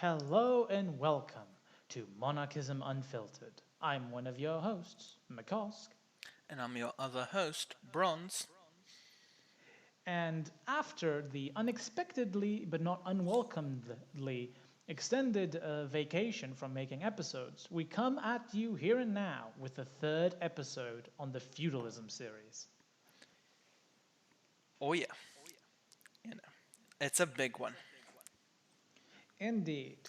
Hello and welcome to Monarchism Unfiltered. I'm one of your hosts, Mkoqsc, And I'm your other host, Bronze. and after the unexpectedly but not unwelcomedly extended vacation from making episodes, we come at you here and now with the third episode on the Feudalism series. Oh yeah, it's a big one. Indeed.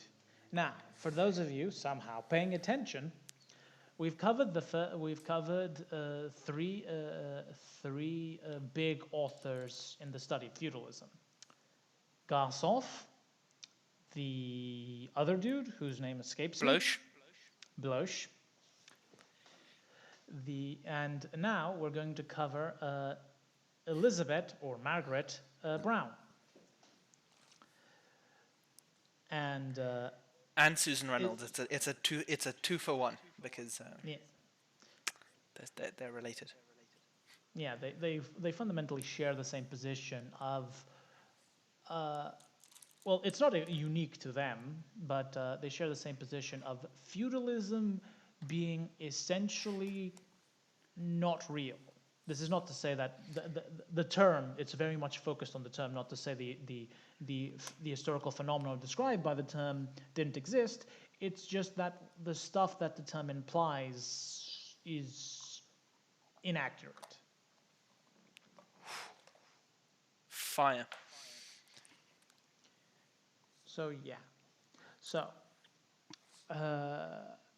Now, for those of you somehow paying attention, we've covered three big authors in the study of feudalism. Garsoff, the other dude whose name escapes me, Bloche. Bloch, and now we're going to cover Elizabeth or Margaret Brown. And And Susan Reynolds. It's a two for one because yeah, they're related. yeah, they fundamentally share the same position of. Well, it's not unique to them, but they share the same position of feudalism being essentially not real. This is not to say that the term, it's very much focused on the term, not to say the historical phenomenon described by the term didn't exist. It's just that the stuff that the term implies is inaccurate. Fire. So yeah. So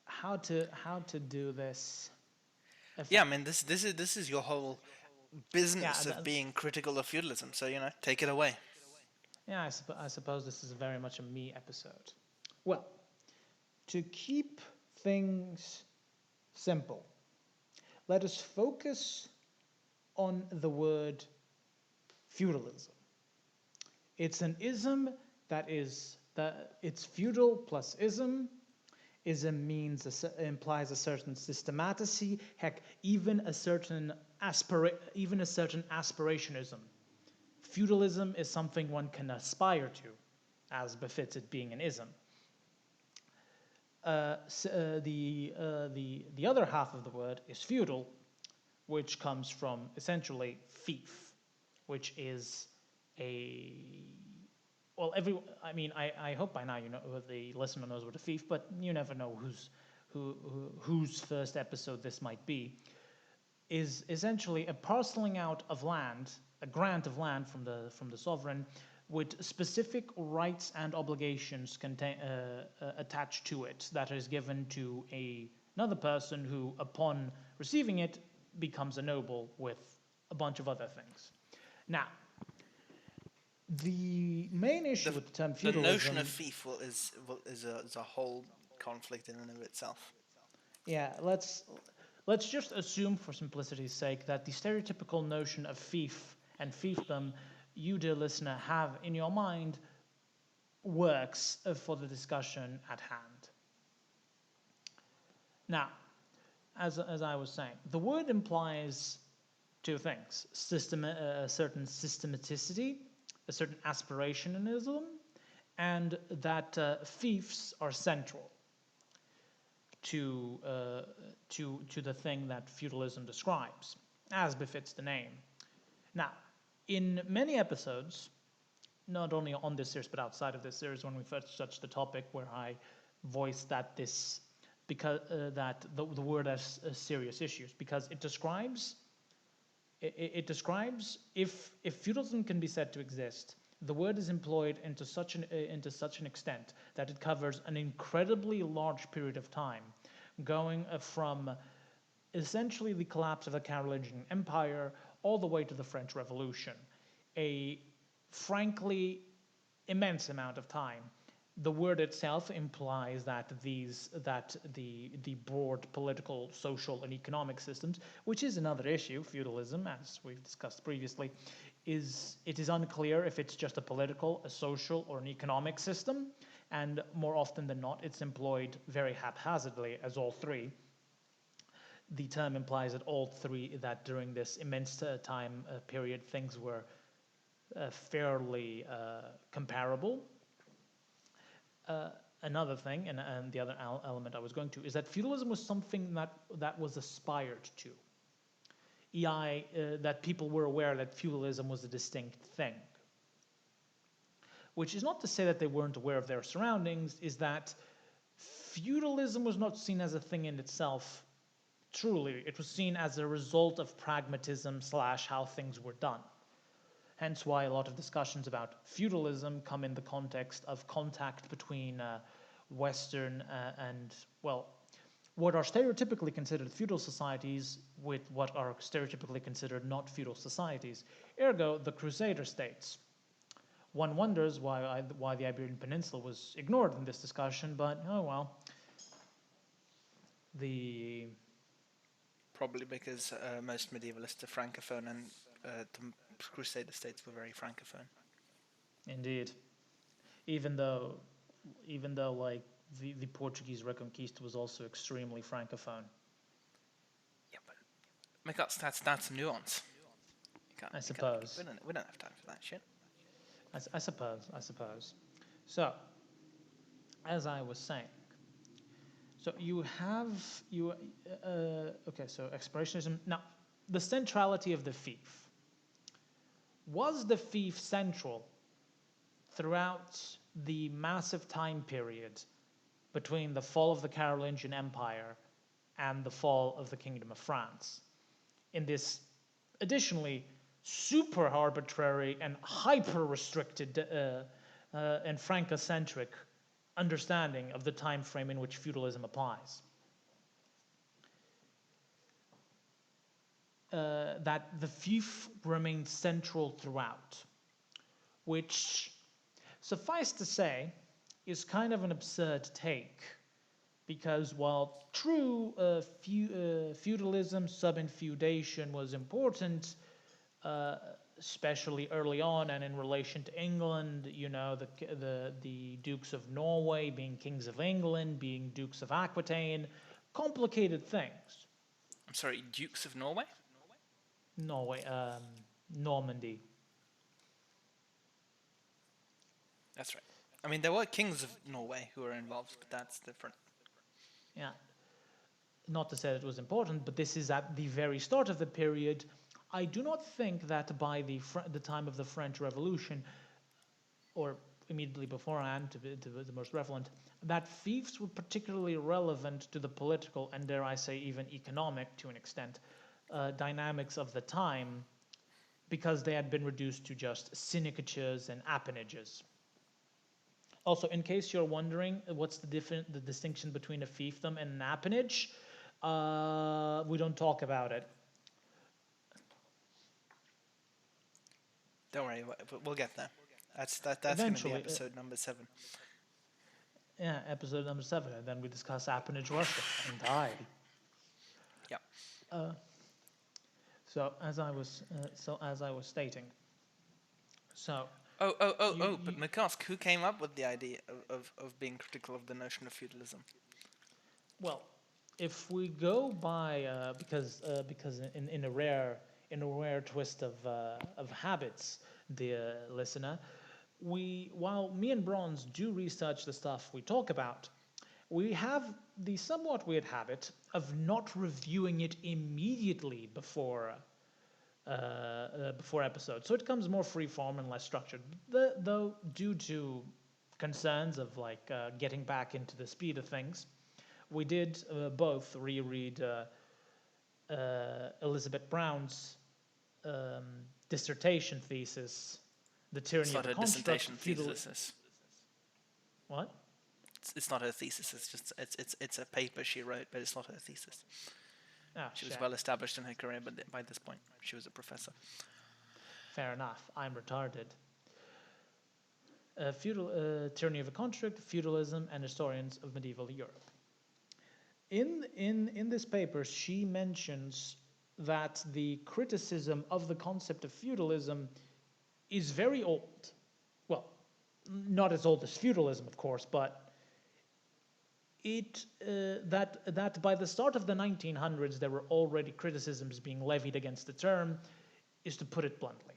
how to do this? Yeah, I mean this is your whole business Yeah, of being critical of feudalism. So take it away. yeah. I suppose this is very much a me episode. Well, to keep things simple, let us focus on the word feudalism. It's an ism it's feudal plus ism. Ism implies a certain systematicity, heck, even a certain aspirationism. Feudalism is something one can aspire to, as befits it being an ism. The other half of the word is feudal, which comes from essentially fief, which is a well, I hope by now you know the listener knows what a fief, but you never know whose first episode this might be. Is essentially a parceling out of land, a grant of land from the sovereign, with specific rights and obligations attached to it that is given to another person who, upon receiving it, becomes a noble with a bunch of other things. Now, the main issue with the term The notion feudalism, of fief is a whole conflict in and of itself. yeah, let's just assume for simplicity's sake that the stereotypical notion of fief and fiefdom you, dear listener, have in your mind works for the discussion at hand. Now, as I was saying, the word implies two things: a certain systematicity, a certain aspirationism, and that fiefs are central to the thing that feudalism describes, as befits the name. Now, in many episodes, not only on this series but outside of this series, when we first touched the topic, where I voiced that that the word has serious issues because it describes if feudalism can be said to exist. The word is employed into such an extent that it covers an incredibly large period of time, going from essentially the collapse of the Carolingian Empire all the way to the French Revolution, a frankly immense amount of time. The word itself implies that the broad political, social, and economic systems, which is another issue, feudalism, as we've discussed previously, it is unclear if it's just a political, a social, or an economic system, and more often than not, it's employed very haphazardly as all three. The term implies that during this immense time period, things were fairly comparable. another thing, and the other element I was going to, is that feudalism was something that was aspired to. That people were aware that feudalism was a distinct thing. Which is not to say that they weren't aware of their surroundings, is that feudalism was not seen as a thing in itself, truly. It was seen as a result of pragmatism / how things were done. Hence why a lot of discussions about feudalism come in the context of contact between Western and, well, what are stereotypically considered feudal societies with what are stereotypically considered not feudal societies. Ergo, the Crusader States. One wonders why the Iberian Peninsula was ignored in this discussion, but oh well. Probably because most medievalists are francophone, and the Crusader States were very francophone. Indeed, even though like the Portuguese Reconquista was also extremely francophone. Yeah, but that's nuance. I suppose. We don't have time for that shit. I suppose. So, as I was saying, so so aspirationism. Now, the centrality of the fief. Was the fief central throughout the massive time period between the fall of the Carolingian Empire and the fall of the Kingdom of France? In this, additionally, super arbitrary and hyper restricted and Francocentric understanding of the time frame in which feudalism applies. That the fief remained central throughout, which, suffice to say, is kind of an absurd take, because while true feudalism, sub-infeudation was important, especially early on and in relation to England, you know, the Dukes of Norway being kings of England, being Dukes of Aquitaine, complicated things. I'm sorry, Dukes of Norway? Norway, Normandy. That's right. I mean, there were kings of Norway who were involved, but that's different. Yeah. Not to say that it was important, but this is at the very start of the period. I do not think that by the time of the French Revolution, or immediately beforehand, to be the most relevant, that fiefs were particularly relevant to the political and, dare I say, even economic, to an extent, dynamics of the time, because they had been reduced to just sinecures and appanages. Also, in case you're wondering what's the distinction between a fiefdom and an appanage, we don't talk about it. Don't worry, we'll get there. That's going to be episode number 7. Yeah, episode number 7, and then we discuss appanage worship entirely. Yeah. So as I was stating, so. But Mkoqsc, who came up with the idea of being critical of the notion of feudalism? Well, if we go by because in a rare twist of habits, dear listener, while me and Bronze do research the stuff we talk about, we have the somewhat weird habit of not reviewing it immediately before episodes, so it comes more free-form and less structured. Though due to concerns of like getting back into the speed of things, we did both reread Elizabeth Brown's dissertation thesis, "The Tyranny of the Construct." It's not a dissertation thesis. What? It's not her thesis. It's just it's a paper she wrote, but it's not her thesis. She was well established in her career, but by this point, she was a professor. Fair enough. I'm retarded. Tyranny of a Construct, Feudalism, and Historians of Medieval Europe. In this paper, she mentions that the criticism of the concept of feudalism is very old. Well, not as old as feudalism, of course, but that by the start of the 1900s there were already criticisms being levied against the term, is to put it bluntly.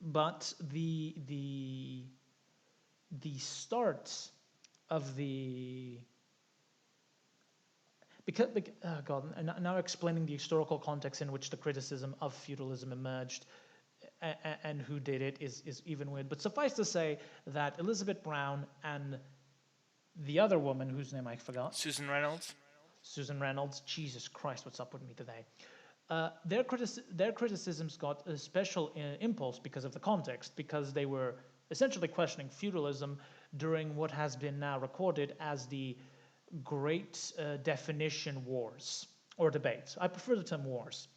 but the start of the because oh God, now explaining the historical context in which the criticism of feudalism emerged and who did it is even weird. But suffice to say that Elizabeth Brown and the other woman whose name I forgot, Susan Reynolds. Susan Reynolds. Jesus Christ, what's up with me today? Their criticisms got a special impulse because of the context, because they were essentially questioning feudalism during what has been now recorded as the Great Definition Wars, or debates. I prefer the term wars,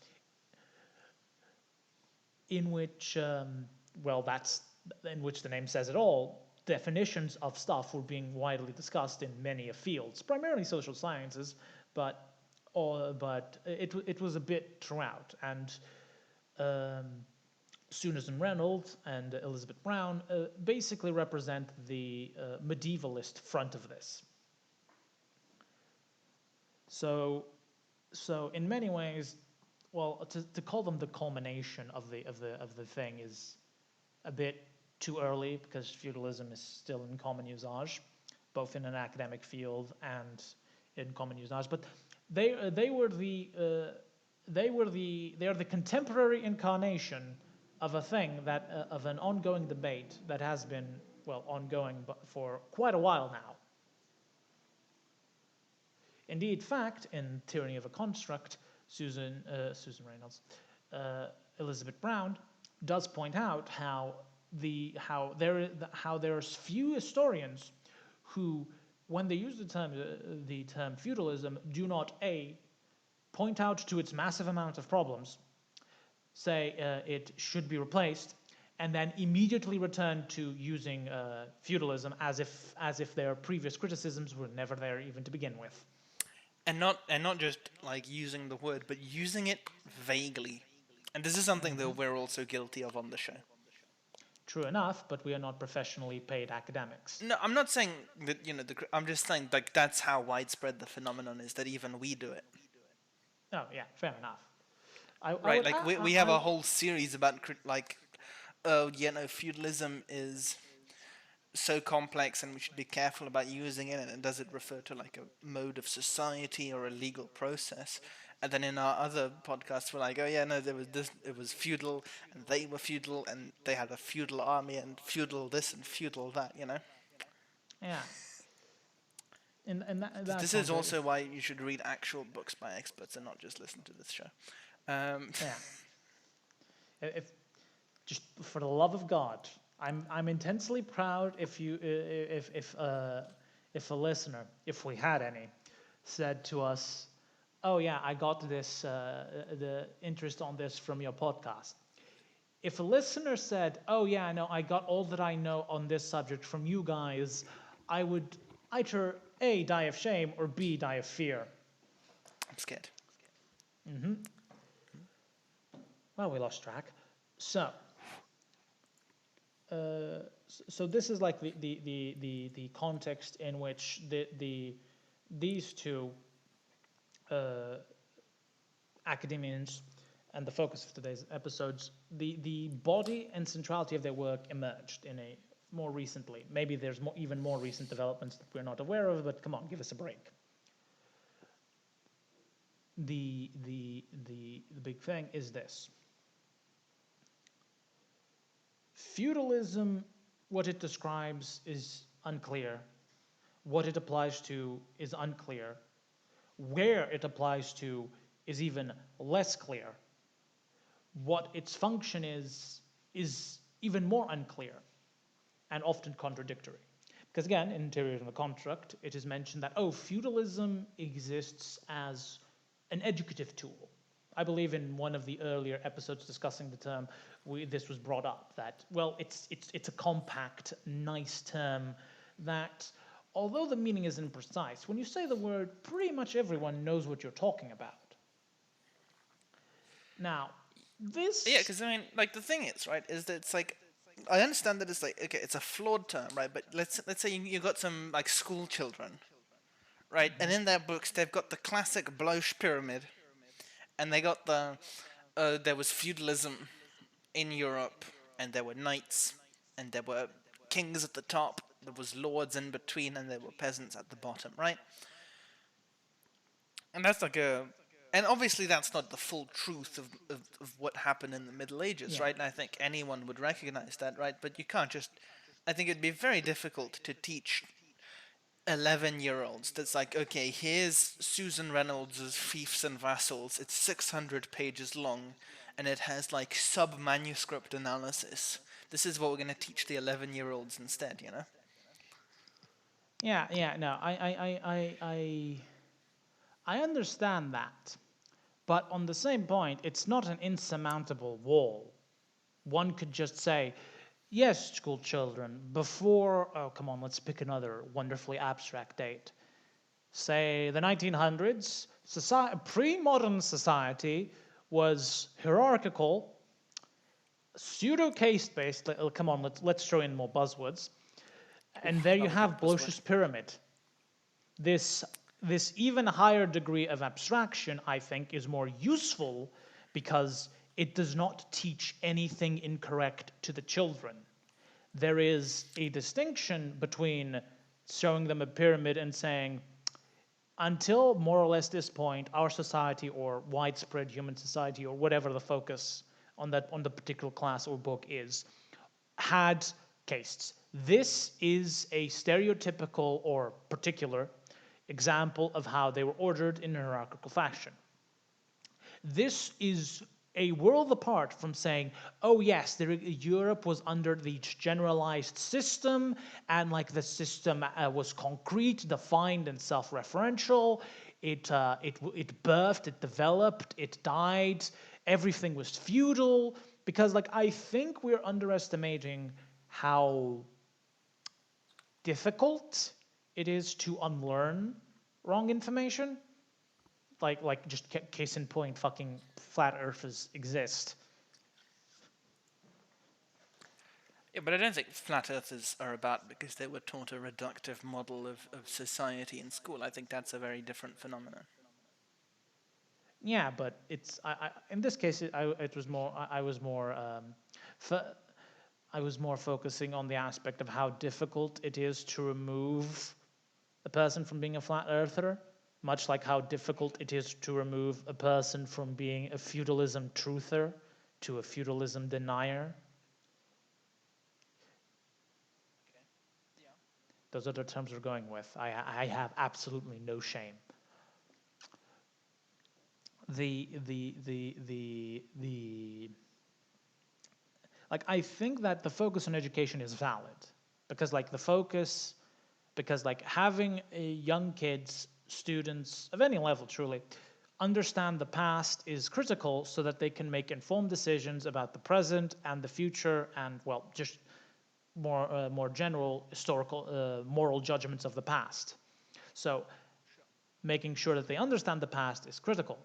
in which, in which the name says it all, definitions of stuff were being widely discussed in many fields, primarily social sciences, but it was a bit throughout. And Susan Reynolds and Elizabeth Brown basically represent the medievalist front of this. So in many ways, well, to call them the culmination of the thing is a bit too early, because feudalism is still in common usage, both in an academic field and in common usage. But they are the contemporary incarnation of a thing that of an ongoing debate that has been ongoing for quite a while now. Indeed, fact, in Tyranny of a Construct, Susan Reynolds, Elizabeth Brown does point out how there's few historians who, when they use the term feudalism, do not point out to its massive amount of problems, say it should be replaced, and then immediately return to using feudalism as if their previous criticisms were never there even to begin with. And not just like using the word, but using it vaguely. And this is something that we're also guilty of on the show. True enough, but we are not professionally paid academics. No, I'm not saying that, I'm just saying like that's how widespread the phenomenon is, that even we do it. Oh yeah, fair enough. We have a whole series about feudalism is so complex and we should be careful about using it, and does it refer to like a mode of society or a legal process? And then in our other podcasts we're like, oh yeah, no, there was this, it was feudal and they were feudal and they had a feudal army and feudal this and feudal that, Yeah. And this is also why you should read actual books by experts and not just listen to this show. Yeah. If just for the love of God, I'm intensely proud if a listener, if we had any, said to us, "Oh yeah, I got this the interest on this from your podcast." If a listener said, "Oh yeah, no, I got all that I know on this subject from you guys," I would either A, die of shame, or B, die of fear. I'm scared. Mm-hmm. Well, we lost track. So this is like the context in which these two academians and the focus of today's episodes, the body and centrality of their work emerged in a more recently. Maybe there's even more recent developments that we're not aware of, but come on, give us a break. The big thing is this. Feudalism, what it describes is unclear. What it applies to is unclear. Where it applies to is even less clear. What its function is even more unclear and often contradictory. Because again, in Tyranny of a Construct, it is mentioned that, feudalism exists as an educative tool. I believe in one of the earlier episodes discussing the term, this was brought up, that, it's a compact, nice term that, although the meaning isn't precise, when you say the word, pretty much everyone knows what you're talking about. Now, this... Yeah, because, the thing is, right, is that it's like, I understand that it's like, okay, it's a flawed term, right, but let's say you got some, school children, right, and in their books they've got the classic Bloch pyramid, and they got there was feudalism in Europe, and there were knights, and there were kings at the top, there was lords in between, and there were peasants at the bottom, right? And that's like a... And obviously that's not the full truth of what happened in the Middle Ages, Yeah. right? And I think anyone would recognize that, right? But you can't just... I think it'd be very difficult to teach 11-year-olds that's like, okay, here's Susan Reynolds' Fiefs and Vassals. It's 600 pages long, and it has like sub-manuscript analysis. This is what we're going to teach the 11-year-olds instead, you know? Yeah, no, I understand that. But on the same point, it's not an insurmountable wall. One could just say, yes, school children, before, oh, come on, let's pick another wonderfully abstract date. Say the 1900s, pre-modern society was hierarchical, pseudo-caste-based, come on, let's throw in more buzzwords. And there you have Bloch's pyramid. This even higher degree of abstraction, I think, is more useful because it does not teach anything incorrect to the children. There is a distinction between showing them a pyramid and saying, until more or less this point, our society or widespread human society or whatever the focus on the particular class or book is, had castes. This is a stereotypical or particular example of how they were ordered in a hierarchical fashion. This is a world apart from saying, oh yes, Europe was under the generalized system, and like the system was concrete, defined, and self-referential. It birthed, it developed, it died. Everything was feudal. Because like I think we're underestimating how difficult it is to unlearn wrong information. Like just case in point, fucking flat earthers exist. Yeah, but I don't think flat earthers are about because they were taught a reductive model of society in school. I think that's a very different phenomenon. Yeah, but it's in this case it was more I was more I was more focusing on the aspect of how difficult it is to remove a person from being a flat earther, much like how difficult it is to remove a person from being a feudalism truther to a feudalism denier. Those are the terms we're going with. I have absolutely no shame. Like I think that the focus on education is valid because like having young kids, students of any level truly understand the past is critical so that they can make informed decisions about the present and the future and well just more general historical moral judgments of the past. So making sure that they understand the past is critical.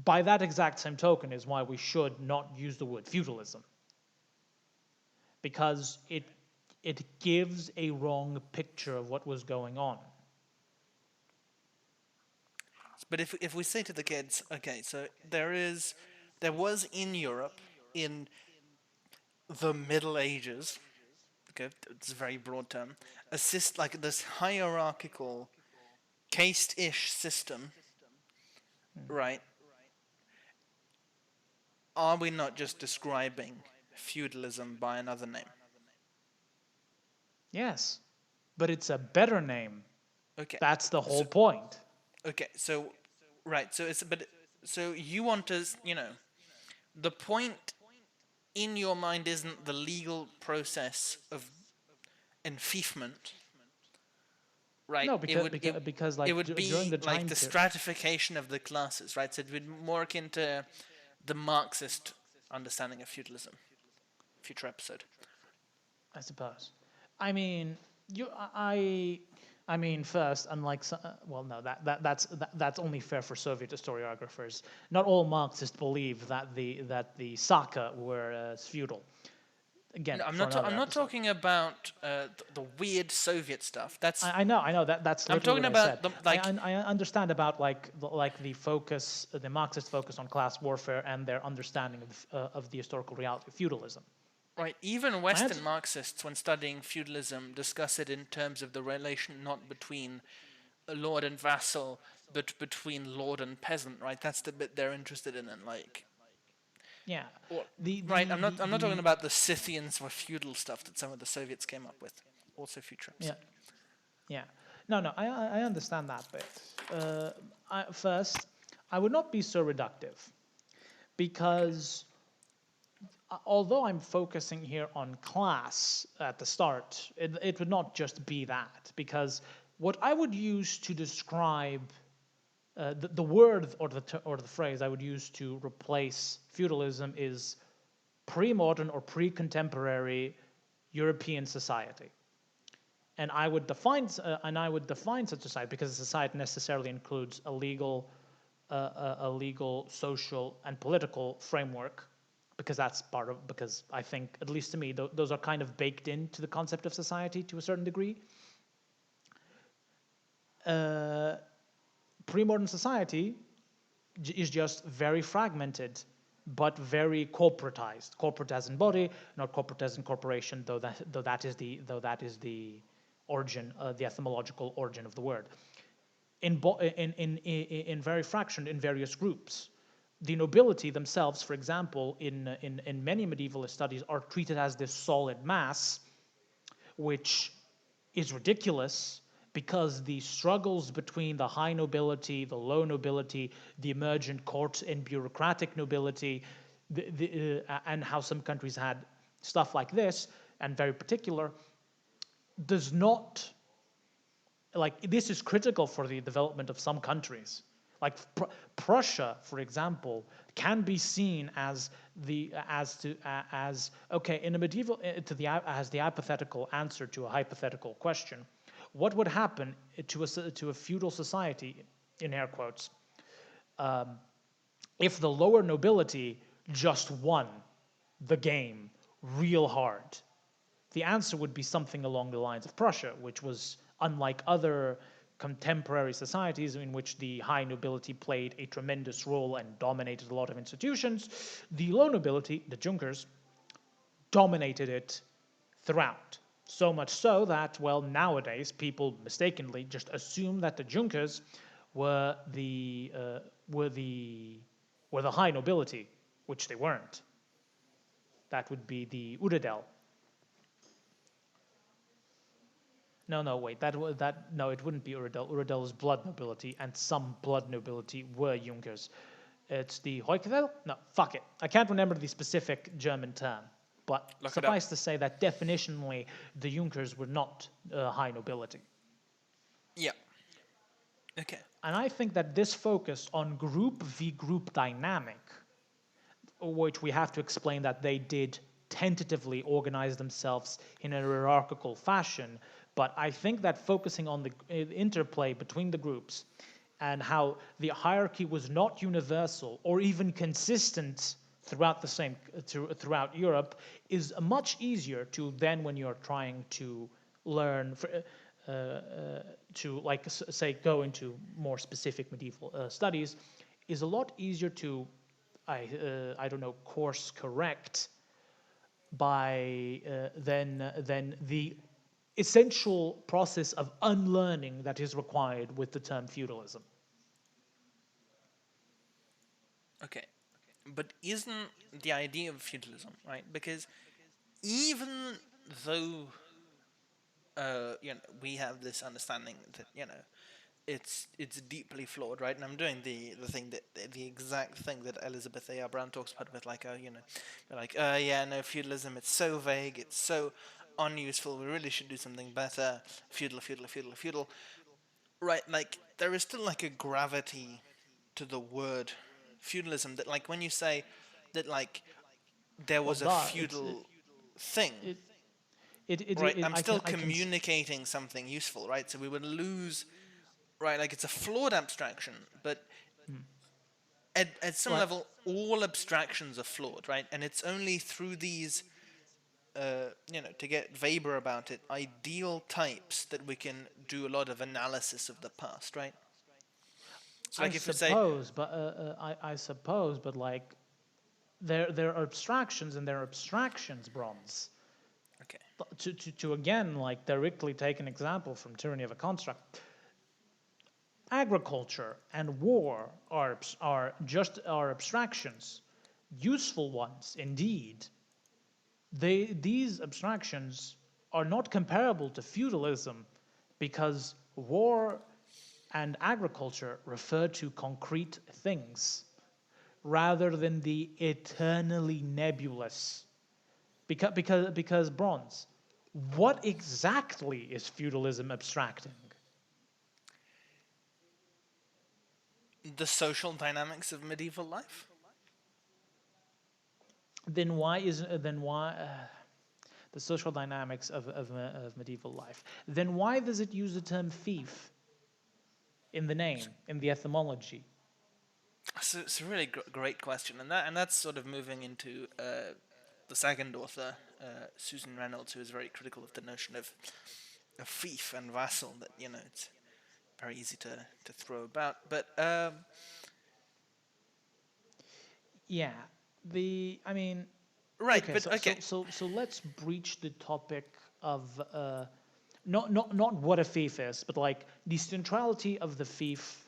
By that exact same token is why we should not use the word feudalism. Because it gives a wrong picture of what was going on. But if we say to the kids, okay, so there was in Europe in the Middle Ages, okay, it's a very broad term, like this hierarchical caste-ish system, right? Are we not just describing feudalism by another name? Yes, but it's a better name. Okay. That's the whole point. Okay, so right, so you want to, the point in your mind isn't the legal process of enfeoffment, right? No, because like it would be during the like time the stratification of the classes, right? So it would be more akin to the Marxist understanding of feudalism. Future episode. I suppose. I mean, first, unlike well, no, that's only fair for Soviet historiographers. Not all Marxists believe that the Saka were feudal. again, No, for another I'm not episode. talking about the weird Soviet stuff. That's I know that's I'm literally talking what I said. about the like. I understand about like the focus, the Marxist focus on class warfare and their understanding of the historical reality of feudalism. Right, even I Western had, Marxists, when studying feudalism, discuss it in terms of the relation not between a lord and vassal, but between lord and peasant. Right, that's the bit they're interested in, and like, yeah, well, the right. the the I'm not talking the about the Scythians or feudal stuff that some of the Soviets came up with. Also, yeah Futurips. yeah. No, I understand that bit. First, I would not be so reductive Okay. because although I'm focusing here on class at the start, it would not just be that, because what I would use to describe the word or the phrase I would use to replace feudalism is pre-modern or pre-contemporary European society. And I would define such a society because a society necessarily includes a legal, social, and political framework, because that's part of, because I think, at least to me, those are kind of baked into the concept of society to a certain degree. Uh, Pre-modern society is just very fragmented, but very corporatized. Corporate as in body, not corporate as in corporation, though that is the origin, the etymological origin of the word. In very fractioned in various groups. The nobility themselves, for example, in many medievalist studies, are treated as this solid mass, which is ridiculous because the struggles between the high nobility, the low nobility, the emergent court and bureaucratic nobility, and how some countries had stuff like this, and very particular, does not, like, this is critical for the development of some countries. Like Prussia, for example, can be seen as okay, in a medieval, as the hypothetical answer to a hypothetical question. What would happen to a feudal society, in air quotes, if the lower nobility just won the game real hard? The answer would be something along the lines of Prussia, which was, unlike other contemporary societies in which the high nobility played a tremendous role and dominated a lot of institutions, the low nobility, the Junkers, dominated it throughout. So much so that, well, nowadays people mistakenly just assume that the Junkers were the uh, were the were the high nobility, which they weren't. That would be the Uradel. No, wait. No, it wouldn't be Uradel. Uradel is blood nobility, and some blood nobility were Junkers. It's the Heukedel? No, fuck it. I can't remember the specific German term, but Look it up. suffice to say that definitionally, the Junkers were not high nobility. Yeah. Okay. And I think that this focus on group v group dynamic, which we have to explain that they did tentatively organize themselves in a hierarchical fashion, but I think that focusing on the interplay between the groups and how the hierarchy was not universal or even consistent throughout Europe is much easier to then when you're trying to learn to, like, say, go into more specific medieval studies, is a lot easier to I don't know, course correct by than the essential process of unlearning that is required with the term feudalism. Okay. But isn't the idea of feudalism, right? Because even though we have this understanding that it's deeply flawed, right? And I'm doing the thing that the exact thing that Elizabeth A. R. Brown talks about with like they're like yeah, no, feudalism, it's so vague, it's so unuseful, we really should do something better. Feudal, right? Like there is still like a gravity to the word feudalism that, like, when you say that, like, there Well, was a duh, it's it feudal thing, it right? I'm I still can communicating something useful, right? So we would lose, right? Like it's a flawed abstraction, but at some like level, all abstractions are flawed, right? And it's only through these to get Weber about it, ideal types that we can do a lot of analysis of the past, right? So, I like, if we say, suppose, but I suppose, but like there are abstractions and there are abstractions, Bronze. okay, To again, like, directly take an example from Tyranny of a Construct, agriculture and war are abstractions, useful ones indeed. These abstractions are not comparable to feudalism because war and agriculture refer to concrete things rather than the eternally nebulous. Because Bronze, what exactly is feudalism abstracting? the social dynamics of medieval life. Then why is then why the social dynamics of medieval life? Then why does it use the term fief in the name, in the etymology? So it's a really great question, and that's sort of moving into the second author, Susan Reynolds, who is very critical of the notion of fief and vassal. That it's very easy to throw about, but Yeah, I mean, right, okay, but okay, so let's breach the topic of not what a fief is, but like the centrality of the fief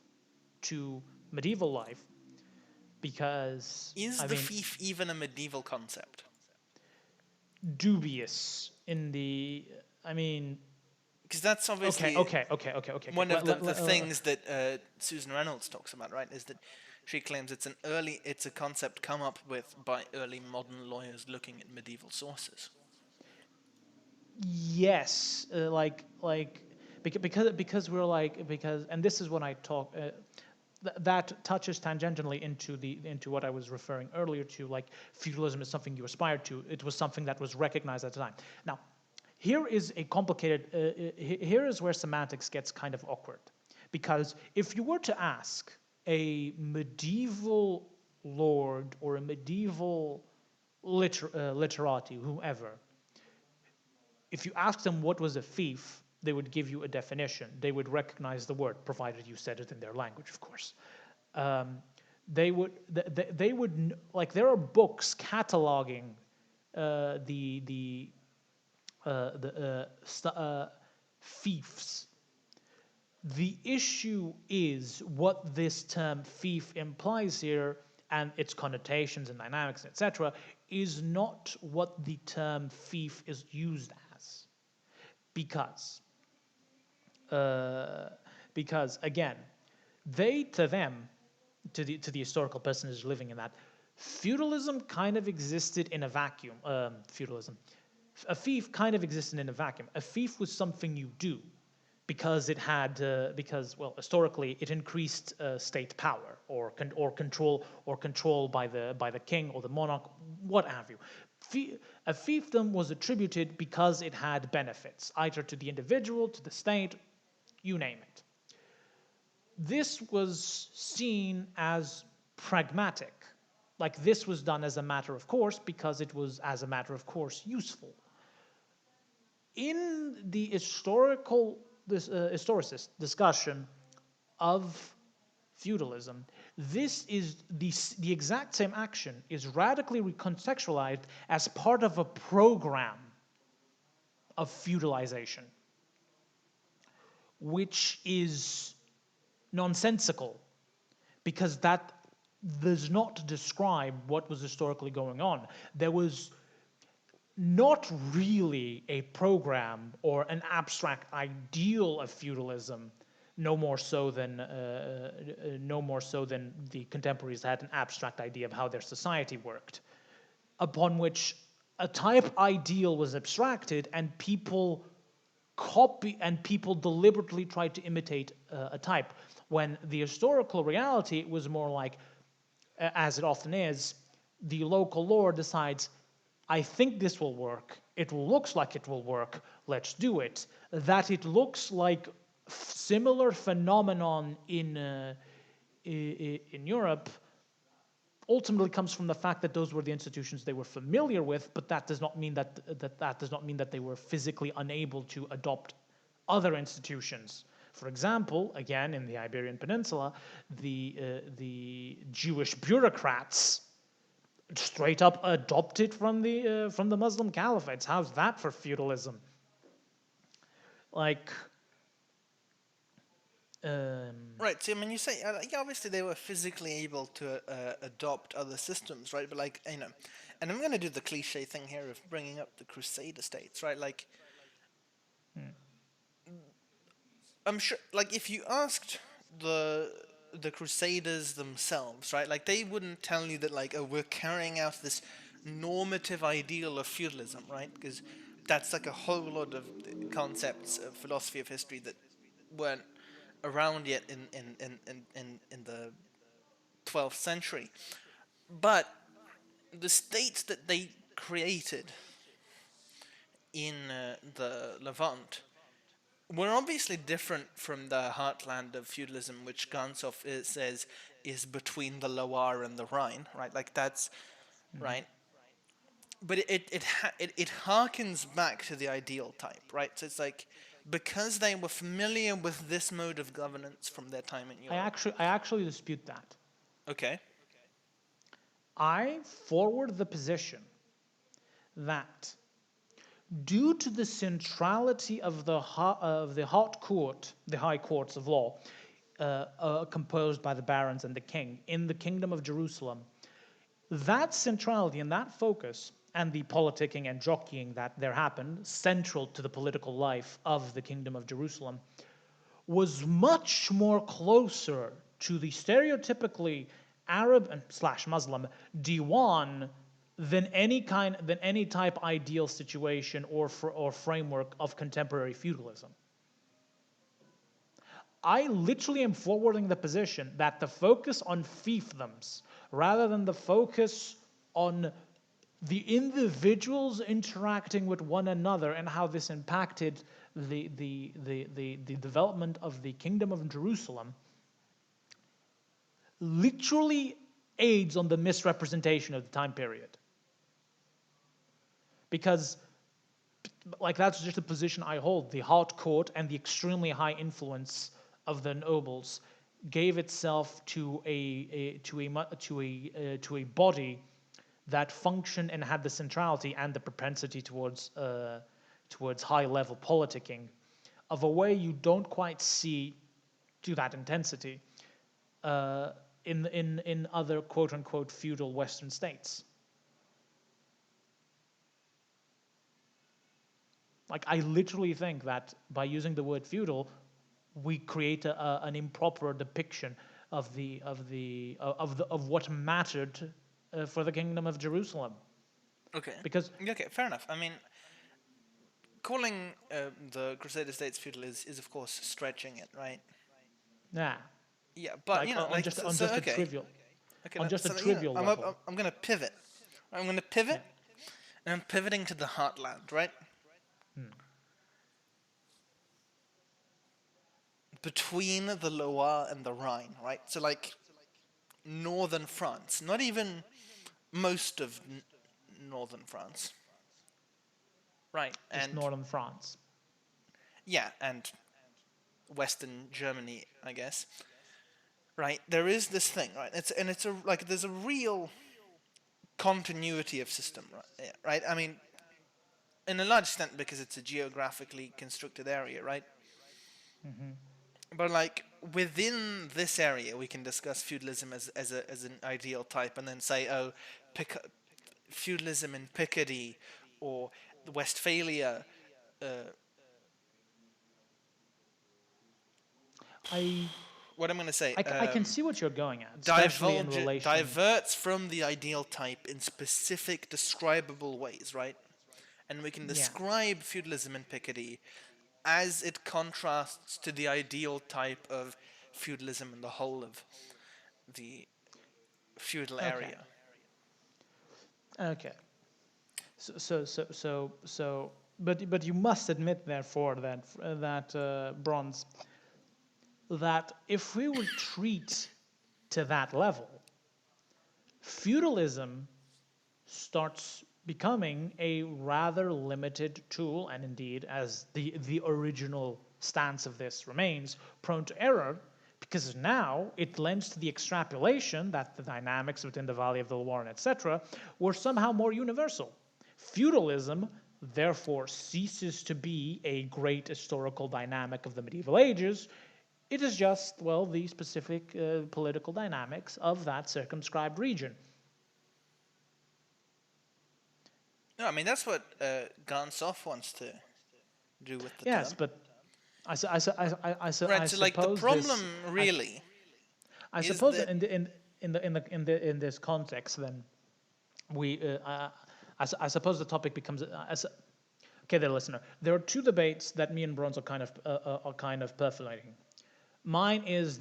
to medieval life, because is I the mean, fief even a medieval concept? dubious in the, I mean, Because that's okay, obviously okay, okay, okay, okay. one of the things that Susan Reynolds talks about, right? Is that she claims it's a concept come up with by early modern lawyers looking at medieval sources. Yes, because we're like, because, and this is when I talk. That touches tangentially into what I was referring earlier to, like feudalism is something you aspired to. It was something that was recognized at the time. Now, here is a complicated. Here is where semantics gets kind of awkward, because if you were to ask a medieval lord or a medieval literati, whoever, if you ask them what was a fief, they would give you a definition. They would recognize the word, provided you said it in their language, of course. They would like, there are books cataloging the fiefs. The issue is what this term fief implies here, and its connotations and dynamics, etc., is not what the term fief is used as. Because, uh, because again, to them, to the historical personage living in that, feudalism kind of existed in a vacuum. A fief kind of existed in a vacuum. A fief was something you do because it had historically it increased state power or control by the king or the monarch, what have you. A fiefdom was attributed because it had benefits, either to the individual, to the state, you name it. This was seen as pragmatic, like this was done as a matter of course because it was, as a matter of course, useful. In the historicist discussion of feudalism, this is the exact same action is radically recontextualized as part of a program of feudalization, which is nonsensical because that does not describe what was historically going on. There was not really a program or an abstract ideal of feudalism, no more so than the contemporaries had an abstract idea of how their society worked, upon which a type ideal was abstracted and people deliberately tried to imitate a type, when the historical reality was more like, as it often is, the local lord decides, I think this will work, it looks like it will work, let's do it. That it looks like similar phenomenon in Europe ultimately comes from the fact that those were the institutions they were familiar with, but that does not mean that they were physically unable to adopt other institutions. For example, again in the Iberian Peninsula, the Jewish bureaucrats straight up adopted from the Muslim caliphates. How's that for feudalism? Like, right. So I mean, you say obviously they were physically able to adopt other systems, right? But like and I'm going to do the cliche thing here of bringing up the Crusader States, right? Like, I'm sure, like, if you asked the Crusaders themselves, right? Like, they wouldn't tell you that, like, oh, we're carrying out this normative ideal of feudalism, right? Because that's like a whole lot of concepts of philosophy of history that weren't around yet in the 12th century. But the states that they created in the Levant were obviously different from the heartland of feudalism, which Gansov says is between the Loire and the Rhine, right? Like that's right. But it harkens back to the ideal type, right? So it's like because they were familiar with this mode of governance from their time in Europe. I actually dispute that. Okay. I forward the position that due to the centrality of the hot court, the high courts of law, composed by the barons and the king in the kingdom of Jerusalem, that centrality and that focus and the politicking and jockeying that there happened central to the political life of the kingdom of Jerusalem was much more closer to the stereotypically Arab and / Muslim diwan than any type ideal situation or framework of contemporary feudalism. I literally am forwarding the position that the focus on fiefdoms rather than the focus on the individuals interacting with one another and how this impacted the development of the kingdom of Jerusalem literally aids on the misrepresentation of the time period. Because, like, that's just the position I hold. The hot court and the extremely high influence of the nobles gave itself to a body that functioned and had the centrality and the propensity towards high level politicking of a way you don't quite see to that intensity in other quote unquote feudal Western states. Like, I literally think that by using the word feudal, we create an improper depiction of what mattered for the kingdom of Jerusalem. Okay. Because okay, fair enough. I mean, calling the Crusader States feudal is of course stretching it, right? yeah, Yeah, but like, you know, on just a trivial, okay, on just a so, trivial level. I'm gonna pivot. I'm gonna pivot, and I'm pivoting to the heartland, right? Between the Loire and the Rhine, right? So like northern France, not even most of northern France, right? Just And northern France. yeah, and Western Germany, I guess. Right? There is this thing, right? It's a like there's a real continuity of system, right? Yeah, right? I mean, in a large extent because it's a geographically constructed area, right? But like within this area, we can discuss feudalism as an ideal type, and then say, oh, feudalism in Picardy or Westphalia. What I'm going to say? I can see what you're going at, especially in relation. Diverts from the ideal type in specific describable ways, right? And we can describe feudalism in Picardy as it contrasts to the ideal type of feudalism in the whole of the feudal area. Okay. But you must admit, therefore, that Bronze, that if we retreat to that level, Feudalism starts becoming a rather limited tool, and indeed, as the original stance of this remains, prone to error, because now it lends to the extrapolation that the dynamics within the Valley of the Loire, etc., were somehow more universal. Feudalism, therefore, ceases to be a great historical dynamic of the medieval ages. It is just, well, the specific political dynamics of that circumscribed region. No, I mean that's what Gansoff wants to do with the Yes, term. but I Right. So, like, the suppose problem this. really I is suppose that that in this context, then we I suppose the topic becomes okay, there, listener. There are two debates that me and Bronze are kind of perfilating. Mine is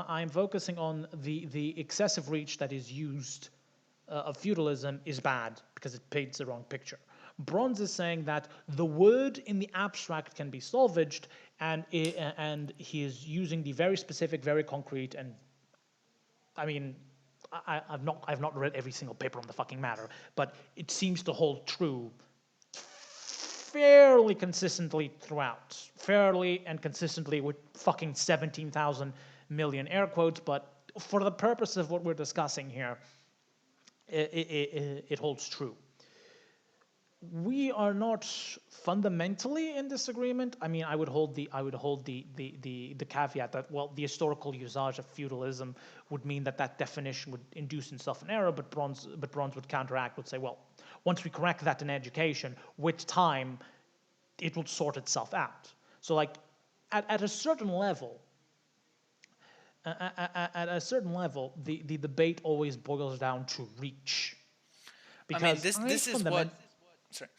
I'm focusing on the excessive reach that is used of feudalism is bad because it paints the wrong picture. Bronze is saying that the word in the abstract can be salvaged, and he is using the very specific, very concrete, and I mean, I've not read every single paper on the fucking matter, but it seems to hold true fairly consistently throughout, fairly and consistently with fucking 17,000 million air quotes, but for the purpose of what we're discussing here, it holds true. We are not fundamentally in disagreement. I mean, I would hold the caveat that, well, the historical usage of feudalism would mean that definition would induce itself an error, but Bronze would counteract, would say, well, once we correct that in education, with time, it will sort itself out. So, like, at a certain level, the debate always boils down to reach. Because I mean this is what. Sorry.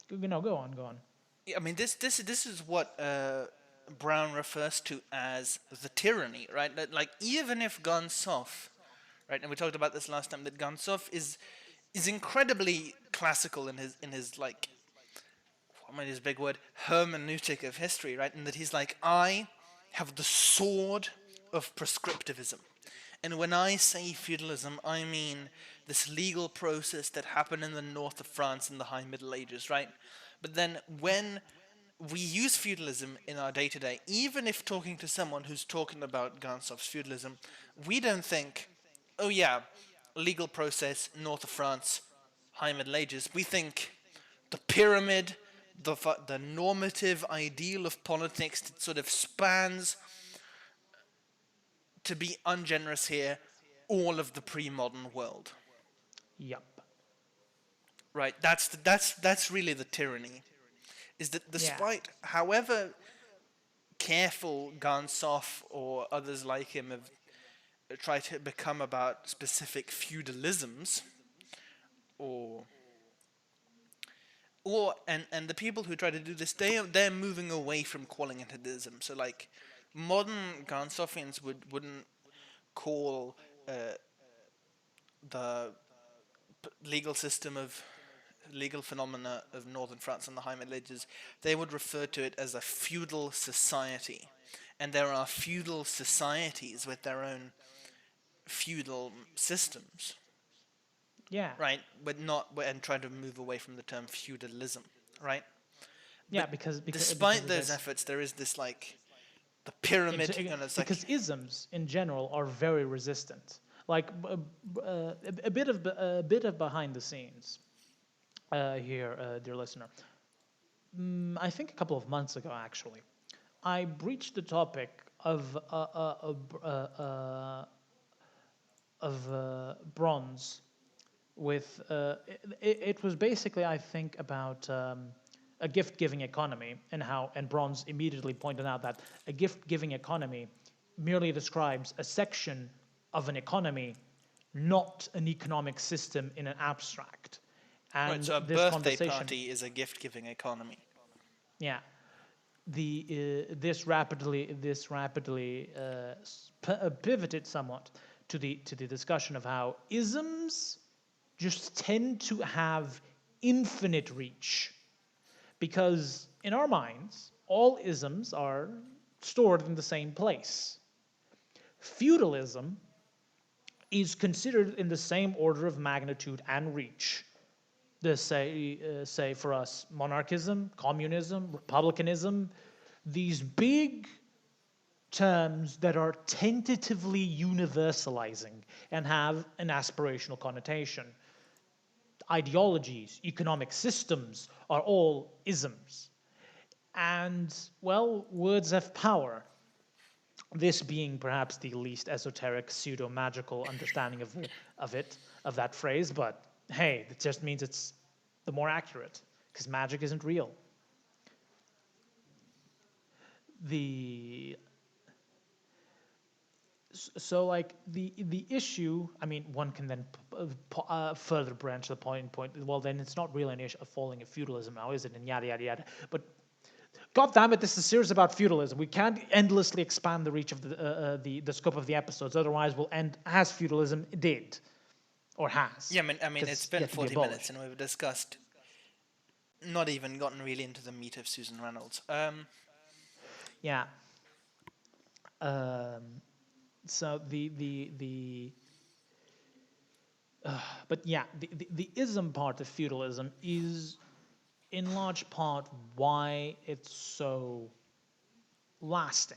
Go on. Yeah, I mean this is what Brown refers to as the tyranny, right? Like, even if Gansoff, right, and we talked about this last time, that Gansoff is incredibly classical in his like, I mean, his big word, hermeneutic of history, right? And that he's like, I have the sword of prescriptivism. And when I say feudalism, I mean this legal process that happened in the north of France in the High Middle Ages, right? But then when we use feudalism in our day-to-day, even if talking to someone who's talking about Gansoff's feudalism, we don't think, oh yeah, legal process, north of France, High Middle Ages. We think the pyramid, the normative ideal of politics that sort of spans, to be ungenerous here, all of the pre-modern world. Yep. Right. That's really the tyranny. Is that despite however careful Gansoff or others like him have tried to become about specific feudalisms, or and the people who try to do this, they're moving away from calling it an ism. So, like, modern Gansoffians wouldn't call the legal system of legal phenomena of northern France and the High Middle Ages. They would refer to it as a feudal society, and there are feudal societies with their own feudal systems. Yeah. Right, but not, and try to move away from the term feudalism, right? Yeah, But because despite those efforts, there is this, like, the pyramid, and it's because like, isms in general are very resistant. Like a bit of behind the scenes here, dear listener. I think a couple of months ago, actually, I breached the topic of bronze with it was basically, I think, about a gift-giving economy, and Bronze immediately pointed out that a gift-giving economy merely describes a section of an economy, not an economic system in an abstract. And right, so a this birthday conversation, party is a gift-giving economy. yeah, this rapidly pivoted somewhat to the discussion of how isms just tend to have infinite reach, because in our minds all isms are stored in the same place. Feudalism is considered in the same order of magnitude and reach. Say for us, monarchism, communism, republicanism, these big terms that are tentatively universalizing and have an aspirational connotation. Ideologies, economic systems are all isms. And, well, words have power. This being perhaps the least esoteric, pseudo-magical understanding of that phrase, but hey, it just means it's the more accurate, because magic isn't real. So like the issue, I mean, one can then further branch the point. Well, then it's not really an issue of falling of feudalism now, is it? And yada yada yada. But God damn it, this is a series about feudalism. We can't endlessly expand the reach of the scope of the episodes. Otherwise, we'll end as feudalism did, or has. Yeah, I mean, it's been 40 minutes, and we've discussed, not even gotten really into the meat of Susan Reynolds. Yeah. So but yeah, the ism part of feudalism is in large part why it's so lasting.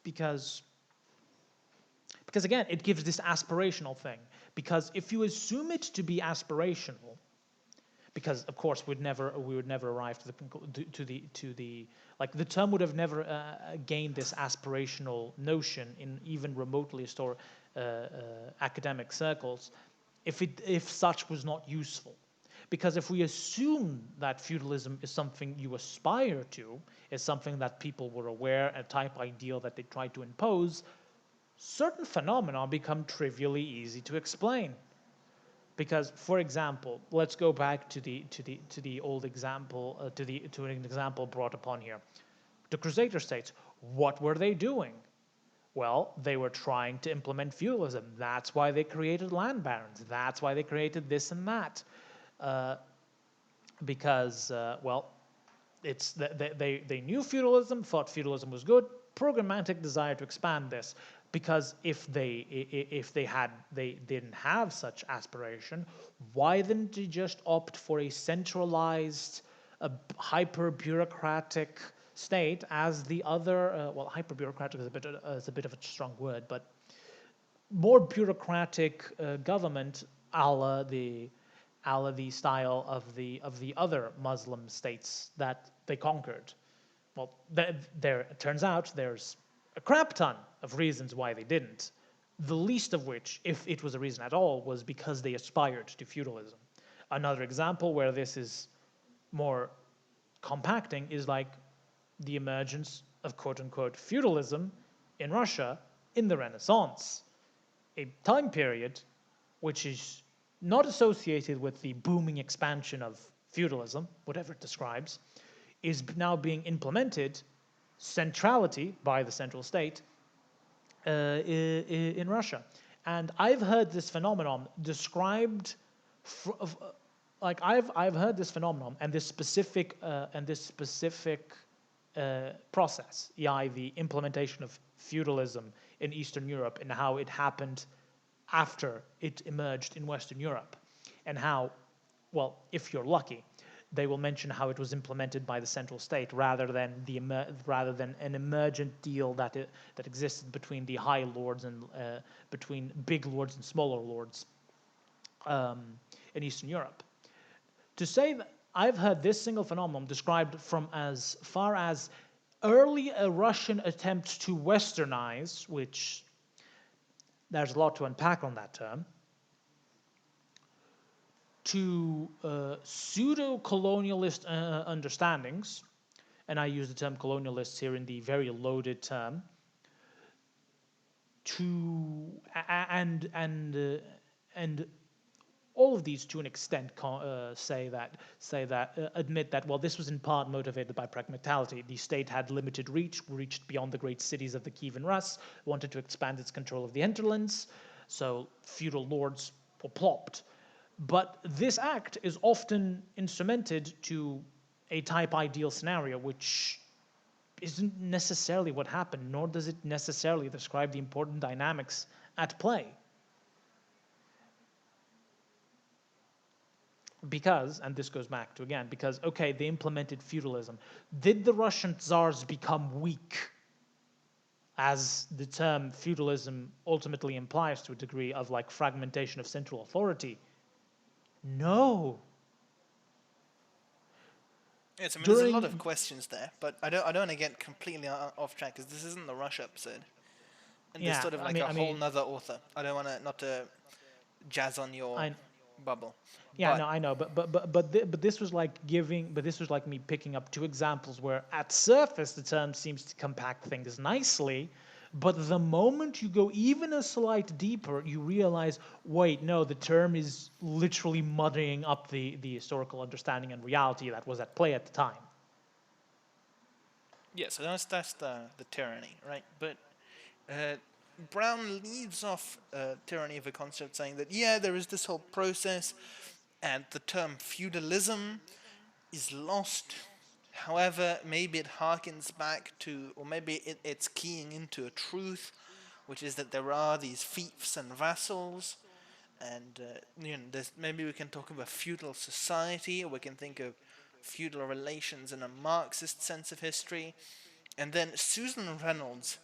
Because again, it gives this aspirational thing. Because if you assume it to be aspirational, because of course we would never arrive to the like the term would have never gained this aspirational notion in even remotely academic circles if such was not useful. Because if we assume that feudalism is something you aspire to, is something that people were aware, a type ideal that they tried to impose, certain phenomena become trivially easy to explain. Because, for example, let's go back to the old example, to an example brought upon here. The Crusader States, what were they doing? Well, they were trying to implement feudalism. That's why they created land barons. That's why they created this and that. Because they knew feudalism, thought feudalism was good, programmatic desire to expand this. Because if they didn't have such aspiration, why didn't they just opt for a centralized, hyper bureaucratic state as the other? Well, hyper bureaucratic is a bit of a strong word, but more bureaucratic government, a la the style of the other Muslim states that they conquered. Well, it turns out there's a crap ton of reasons why they didn't. The least of which, if it was a reason at all, was because they aspired to feudalism. Another example where this is more compacting is like the emergence of quote-unquote feudalism in Russia in the Renaissance, a time period which is not associated with the booming expansion of feudalism, whatever it describes, is now being implemented centrality by the central state in Russia. And I've heard this phenomenon described, I've heard this phenomenon and this specific process, the implementation of feudalism in Eastern Europe and how it happened after it emerged in Western Europe, and how, well, if you're lucky, they will mention how it was implemented by the central state rather than an emergent deal that existed between the high lords and between big lords and smaller lords in Eastern Europe. To say that I've heard this single phenomenon described from as far as early Russian attempts to westernize, which there's a lot to unpack on that term, to pseudo-colonialist understandings, and I use the term colonialists here in the very loaded term, and all of these to an extent admit that, well, this was in part motivated by pragmatality. The state had limited reach, reached beyond the great cities of the Kievan Rus, wanted to expand its control of the hinterlands, so feudal lords were plopped. But this act is often instrumented to a type ideal scenario, which isn't necessarily what happened, nor does it necessarily describe the important dynamics at play. Because, and this goes back to again, because, okay, they implemented feudalism. Did the Russian czars become weak, as the term feudalism ultimately implies to a degree of like fragmentation of central authority? No. Yes, I mean, there's a lot of questions there, but I don't want to get completely off track because this isn't the Rush episode, and there's Yeah, sort of like a whole nother author. I don't want to not to jazz on your bubble. Yeah, no, I know, but this was like this was like me picking up two examples where at surface the term seems to compact things nicely, but the moment you go even a slight deeper, you realize, wait, no, the term is literally muddying up the historical understanding and reality that was at play at the time. Yeah, so that's the tyranny, right? But Brown leaves off tyranny of a concept saying that, yeah, there is this whole process, and the term feudalism is lost. However, maybe it harkens back to, or maybe it's keying into a truth, which is that there are these fiefs and vassals, and maybe we can talk of a feudal society, or we can think of feudal relations in a Marxist sense of history. And then Susan Reynolds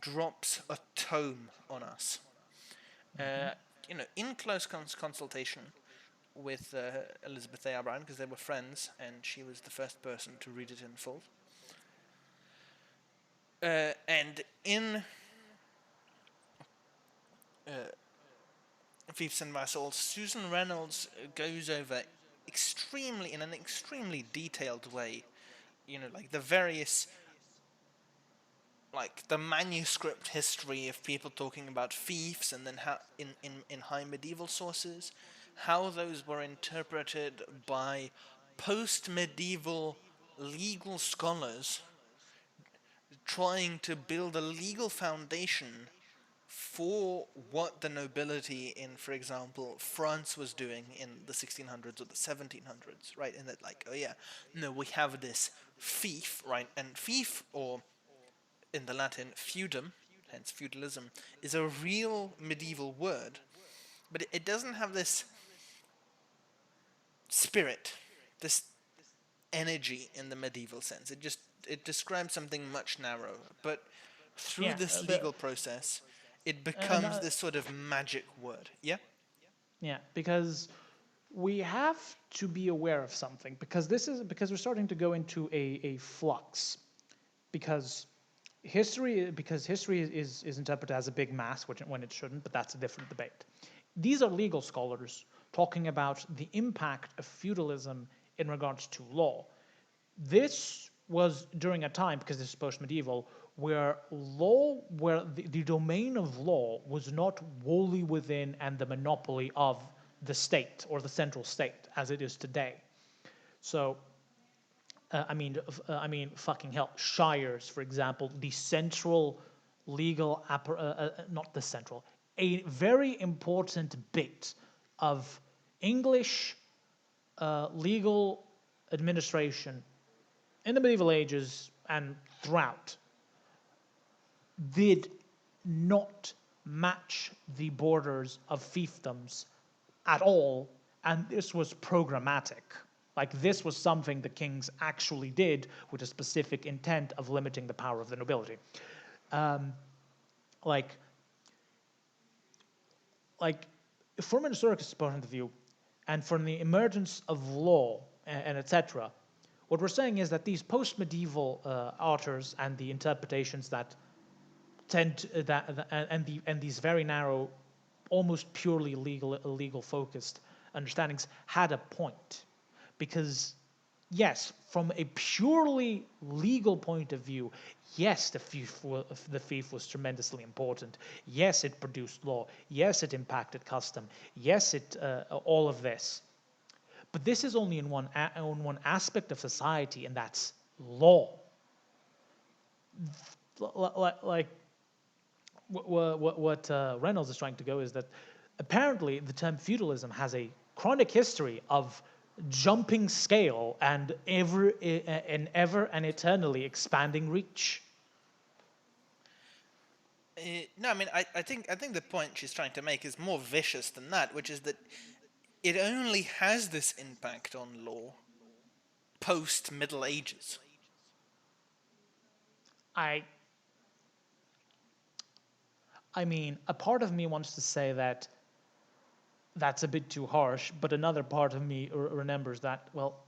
drops a tome on us. In close consultation with Elizabeth A. Brown, because they were friends, and she was the first person to read it in full. And in Fiefs and Vassals, Susan Reynolds goes over in an extremely detailed way, like the various, like the manuscript history of people talking about fiefs, and then how in high medieval sources, how those were interpreted by post-medieval legal scholars trying to build a legal foundation for what the nobility in, for example, France was doing in the 1600s or the 1700s, right? And that, like, oh yeah, no, we have this fief, right? And fief, or in the Latin feudum, hence feudalism, is a real medieval word, but it doesn't have this spirit, this energy in the medieval sense. It describes something much narrower, but through this legal process, it becomes this sort of magic word. Yeah? Yeah, because we have to be aware of something, because we're starting to go into a flux, because history is interpreted as a big mass, when it shouldn't, but that's a different debate. These are legal scholars talking about the impact of feudalism in regards to law. This was during a time, because this is post-medieval, where the domain of law was not wholly within and the monopoly of the state or the central state as it is today. So, fucking hell, shires, for example, the central legal not the central, a very important bit of English legal administration in the medieval ages and throughout did not match the borders of fiefdoms at all, and this was programmatic. Like, this was something the kings actually did with a specific intent of limiting the power of the nobility. Like from an historicist point of view, and from the emergence of law and etc., what we're saying is that these post-medieval authors and the interpretations that tend to, and these very narrow, almost purely legal focused understandings had a point, because yes, from a purely legal point of view, yes, the fief was tremendously important. Yes, it produced law. Yes, it impacted custom. Yes, it all of this. But this is only in one aspect of society, and that's law. Like what Reynolds is trying to go is that apparently the term feudalism has a chronic history of jumping scale and ever and eternally expanding reach. No, I mean, I think the point she's trying to make is more vicious than that, which is that it only has this impact on law post Middle Ages. I mean, a part of me wants to say that that's a bit too harsh, but another part of me remembers that, well,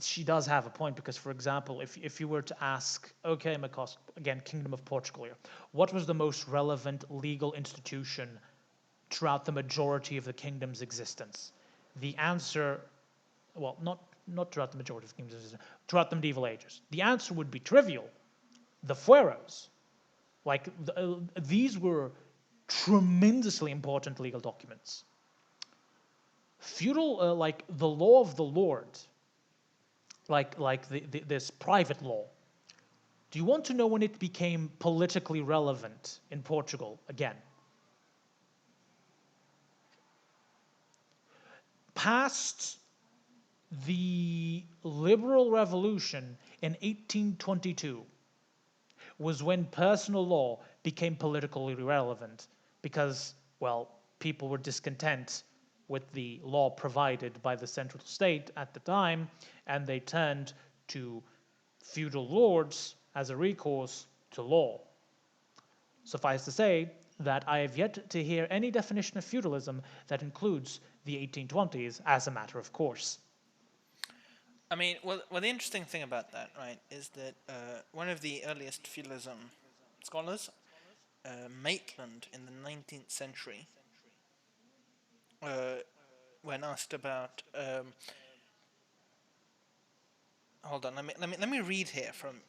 she does have a point because, for example, if you were to ask, okay, Mkoqsc, again, Kingdom of Portugal here, what was the most relevant legal institution throughout the majority of the kingdom's existence? The answer, well, not throughout the majority of the kingdom's existence, throughout the medieval ages. The answer would be trivial. The fueros. Like, these were tremendously important legal documents. Feudal, like the law of the lord, like this private law. Do you want to know when it became politically relevant in Portugal again? Past the liberal revolution in 1822 was when personal law became politically relevant because, well, people were discontent with the law provided by the central state at the time, and they turned to feudal lords as a recourse to law. Suffice to say that I have yet to hear any definition of feudalism that includes the 1820s as a matter of course. I mean, well, the interesting thing about that, right, is that one of the earliest feudalism scholars, Maitland, in the 19th century, when asked about, hold on, let me read here from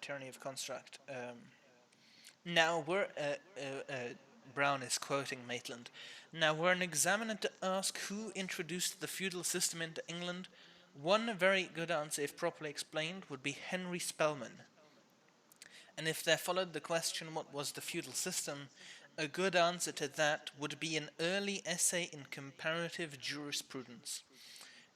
Tyranny of Construct. Now we're Brown is quoting Maitland. Now were an examiner to ask who introduced the feudal system into England, one very good answer, if properly explained, would be Henry Spelman. And if there followed the question what was the feudal system, a good answer to that would be an early essay in comparative jurisprudence.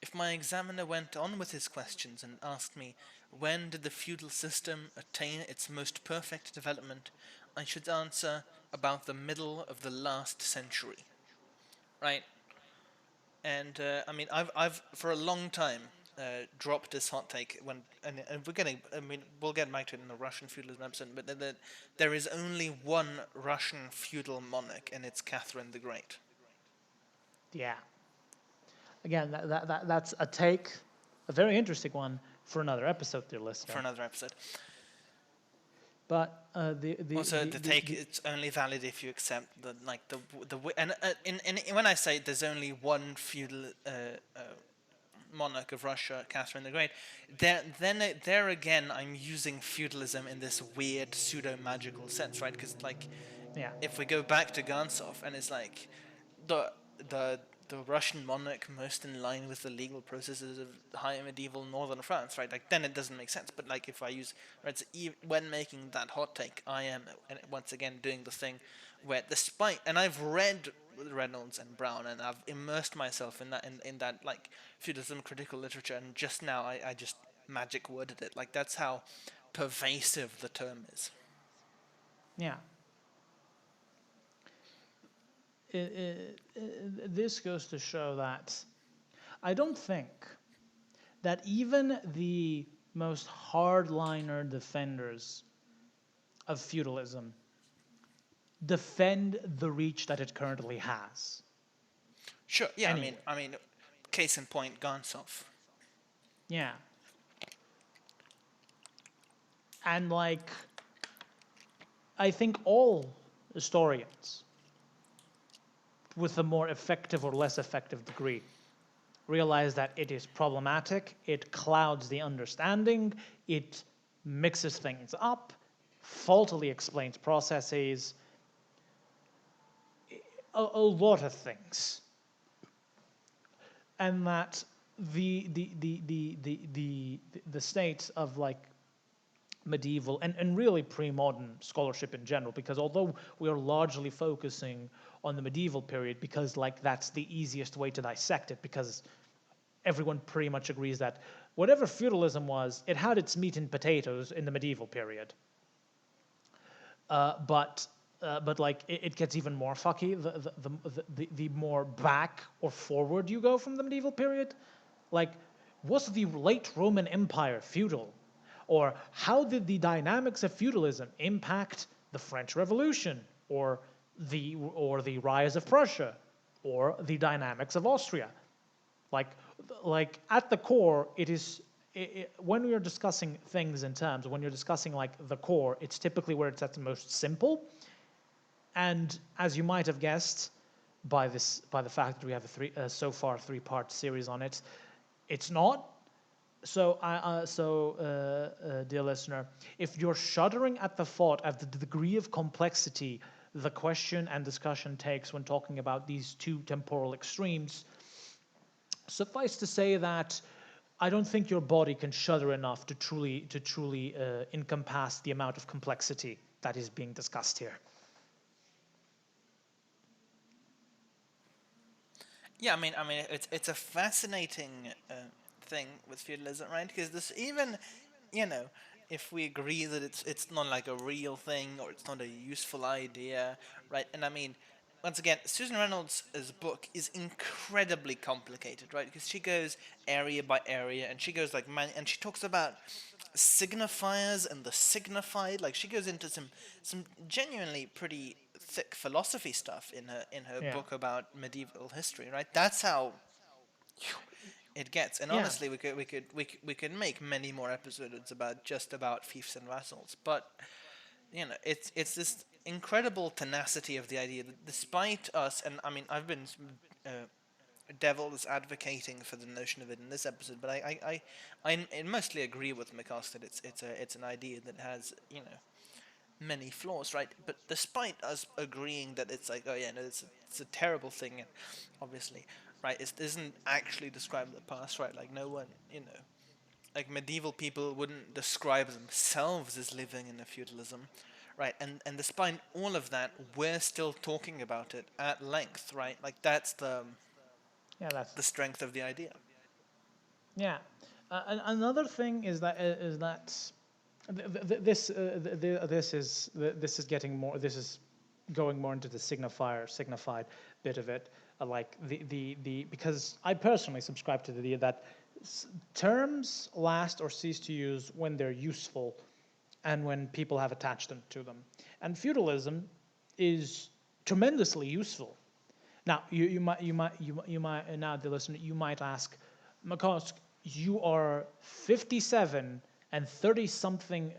If my examiner went on with his questions and asked me when did the feudal system attain its most perfect development, I should answer about the middle of the last century. Right? And I mean, I've for a long time dropped this hot take when, and we're getting. I mean, we'll get back to it in the Russian feudalism episode, but there is only one Russian feudal monarch, and it's Catherine the Great. Yeah. Again, that's a take, a very interesting one for another episode, dear listener. For another episode. But the take it's only valid if you accept the and when I say there's only one feudal monarch of Russia, Catherine the Great, there again I'm using feudalism in this weird pseudo magical sense, right? Because if we go back to Gantsov and it's like the Russian monarch most in line with the legal processes of high medieval northern France, right? Like, then it doesn't make sense. But like, if I use, right, so when making that hot take, I am once again doing the thing where, despite, and I've read Reynolds and Brown, and I've immersed myself in that like feudalism critical literature, and just now I just magic worded it. Like, that's how pervasive the term is. Yeah. This goes to show that I don't think that even the most hardliner defenders of feudalism defend the reach that it currently has. Sure. Yeah. Anyway. I mean, case in point, Gantsov. Yeah. And like, I think all historians, with a more effective or less effective degree, realize that it is problematic, it clouds the understanding, it mixes things up, faultily explains processes, a lot of things. And that the state of like medieval and really pre-modern scholarship in general, because although we are largely focusing on the medieval period because like that's the easiest way to dissect it, because everyone pretty much agrees that whatever feudalism was, it had its meat and potatoes in the medieval period. But like it gets even more fucky the more back or forward you go from the medieval period. Like, was the late Roman Empire feudal? Or how did the dynamics of feudalism impact the French Revolution, or the rise of Prussia, or the dynamics of Austria? Like at the core, it is when we are discussing things in terms, when you're discussing like the core, it's typically where it's at the most simple. And as you might have guessed by the fact that we have so far three-part series on it, it's not. So, dear listener, if you're shuddering at the thought of the degree of complexity the question and discussion takes when talking about these two temporal extremes, suffice to say that I don't think your body can shudder enough to truly encompass the amount of complexity that is being discussed here. Yeah, I mean, it's a fascinating thing with feudalism, right? Because this even, if we agree that it's not like a real thing or it's not a useful idea, right? And I mean, once again, Susan Reynolds' book is incredibly complicated, right? Because she goes area by area, and she goes like and she talks about signifiers and the signified. Like she goes into some genuinely pretty thick philosophy stuff in her Yeah. book about medieval history, right? That's how it gets. And Yeah. honestly, we could make many more episodes about fiefs and vassals, but it's this incredible tenacity of the idea that despite us, and I mean, I've been devil's advocating for the notion of it in this episode, but I mostly agree with Mkoqsc that it's an idea that has many flaws, right? But despite us agreeing that it's like, oh yeah, no, it's a terrible thing, obviously, right? It isn't actually describing the past, right? Like no one, like medieval people wouldn't describe themselves as living in a feudalism, right? And despite all of that, we're still talking about it at length, right? Like that's the strength of the idea. Yeah. Another thing is that this is getting more. This is going more into the signified bit of it. Like the because I personally subscribe to the idea that terms last or cease to use when they're useful, and when people have attached them to them. And feudalism is tremendously useful. Now you might now, the listener, you might ask, Mkoqsc, you are 57 and 30 something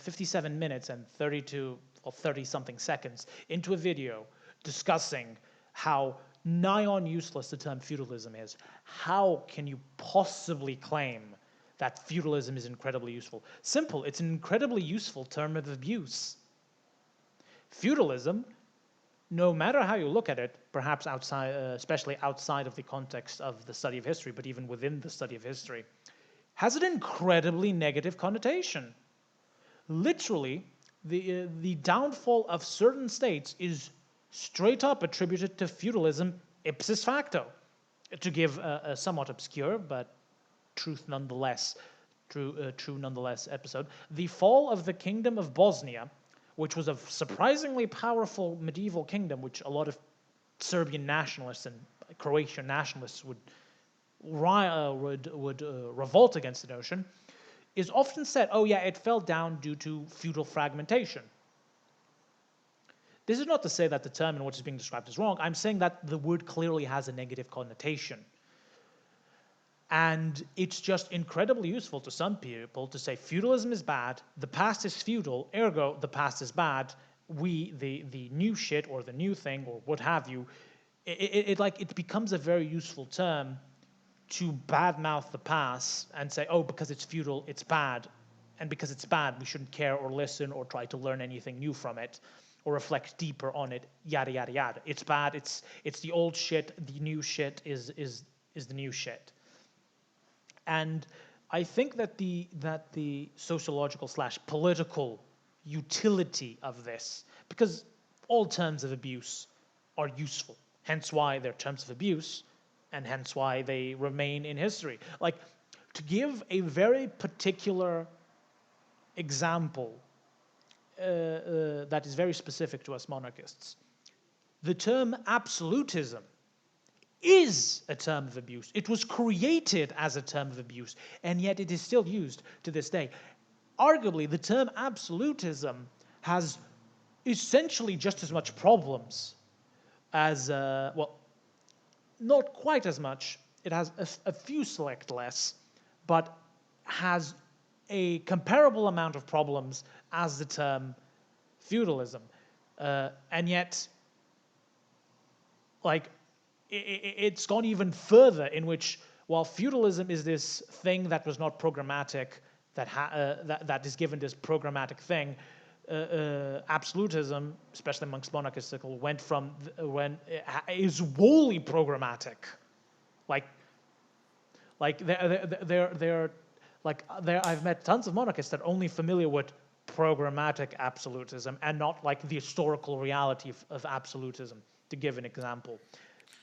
57 minutes and 32 or 30 something seconds into a video discussing how nigh on useless the term feudalism is. How can you possibly claim that feudalism is incredibly useful? Simple, it's an incredibly useful term of abuse. Feudalism, no matter how you look at it, perhaps outside, especially outside of the context of the study of history, but even within the study of history, has an incredibly negative connotation. Literally, the downfall of certain states is straight up attributed to feudalism ipsis facto. To give a somewhat obscure but true nonetheless episode, the fall of the Kingdom of Bosnia, which was a surprisingly powerful medieval kingdom, which a lot of Serbian nationalists and Croatian nationalists would revolt against the notion, is often said, oh yeah, it fell down due to feudal fragmentation. This is not to say that the term in which is being described is wrong. I'm saying that the word clearly has a negative connotation. And it's just incredibly useful to some people to say feudalism is bad, the past is feudal, ergo the past is bad, we, the new shit or the new thing or what have you, it becomes a very useful term to badmouth the past and say, oh, because it's feudal, it's bad. And because it's bad, we shouldn't care or listen or try to learn anything new from it or reflect deeper on it, yada, yada, yada. It's bad, it's the old shit, the new shit is the new shit. And I think that the sociological slash political utility of this, because all terms of abuse are useful, hence why they're terms of abuse, and hence why they remain in history. Like, to give a very particular example that is very specific to us monarchists, the term absolutism is a term of abuse. It was created as a term of abuse, and yet it is still used to this day. Arguably, the term absolutism has essentially just as much problems as, well, not quite as much. It has a few select less, but has a comparable amount of problems as the term feudalism. And yet, like, it's gone even further, in which, while feudalism is this thing that was not programmatic, that is given this programmatic thing, absolutism, especially amongst monarchists, went from is wholly programmatic. Like they're I've met tons of monarchists that are only familiar with programmatic absolutism and not like the historical reality of absolutism. To give an example,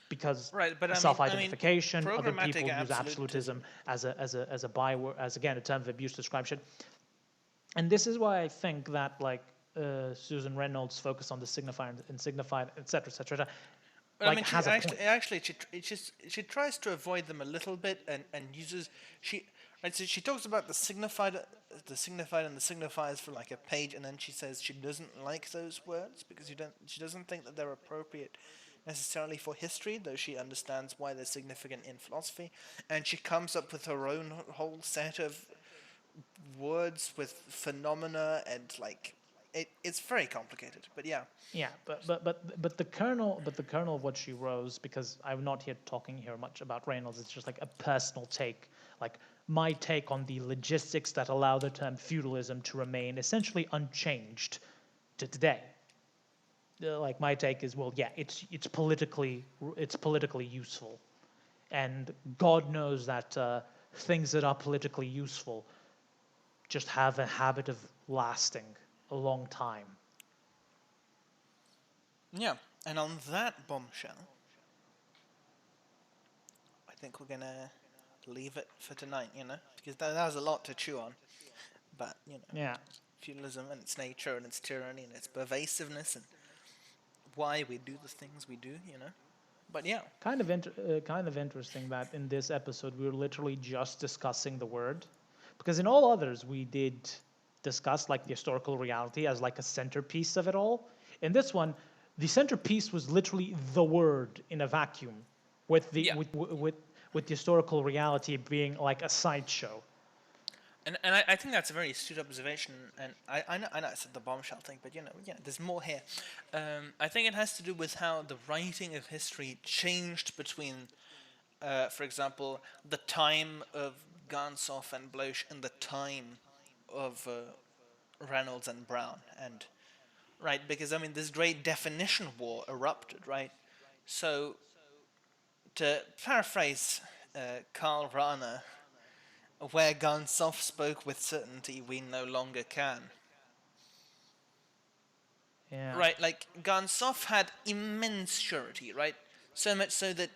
because Right, but self-identification, other programmatic people use absolutism as a byword, as again a term of abuse to describe shit. And this is why I think that like Susan Reynolds' focus on the signifier and signified, etc., etc. But Like has a point. she tries to avoid them a little bit and uses so she talks about the signified and the signifiers for like a page, and then she says she doesn't like those words because she doesn't think that they're appropriate necessarily for history, though she understands why they're significant in philosophy, and she comes up with her own whole set of words with phenomena and like it's very complicated, but yeah. Yeah, but the kernel of what she rose, because I'm not here talking here much about Reynolds, it's just like a personal take, like my take on the logistics that allow the term feudalism to remain essentially unchanged to today. Like my take is, well, yeah, it's politically useful, and God knows that things that are politically useful just have a habit of lasting a long time. Yeah, and on that bombshell, I think we're gonna leave it for tonight, because that was a lot to chew on. But, Yeah. feudalism and its nature and its tyranny and its pervasiveness and why we do the things we do, But yeah. Kind of interesting that in this episode we were literally just discussing the word, because in all others we did discuss like the historical reality as like a centerpiece of it all. In this one, the centerpiece was literally the word in a vacuum, with the with the historical reality being like a sideshow. And I think that's a very astute observation, and I know I said the bombshell thing, but there's more here. I think it has to do with how the writing of history changed between, for example, the time of Gansoff and Bloch and the time of Reynolds and Brown, and right, because this great definition war erupted, right? So, to paraphrase Karl Rahner, where Gansoff spoke with certainty, we no longer can. Yeah. Right, like Gansoff had immense surety, right? So much so that